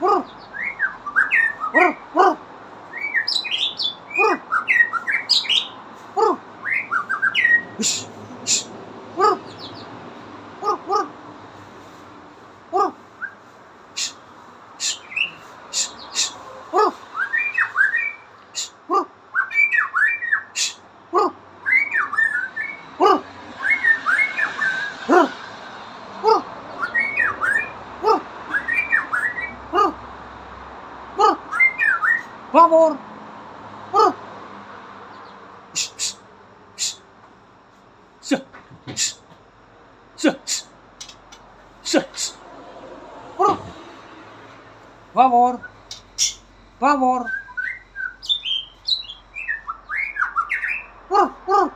Brr. Brr, brr. Brr. Brr. Hush, hush. Brr. Brr, brr. Brr. Hush, hush, hush, hush. Brr. Hush, brr. Hush, brr. Brr. Brr. Brr. Brr. Brr. Brr. Bawor. Brr. Hush, hush, hush. Shush, hush. Shush, shush. Brr. Bawor. Bawor. Brr, brr.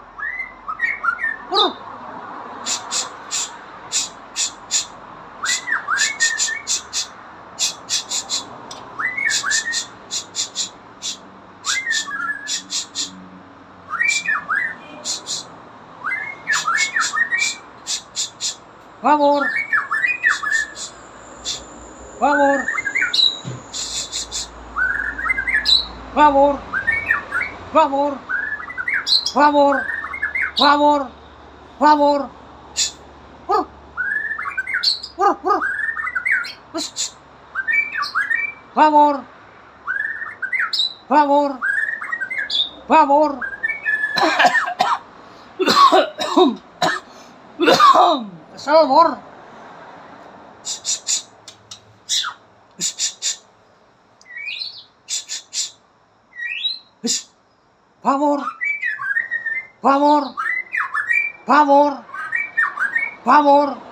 Brr. Bawor. Bawor. Bawor. Bawor. Bawor. Bawor. Bawor. Brr. Brr, brr. Hush. Bawor. Bawor. Bawor. Kesel, Mor. Bawor. Bawor. Bawor. Bawor.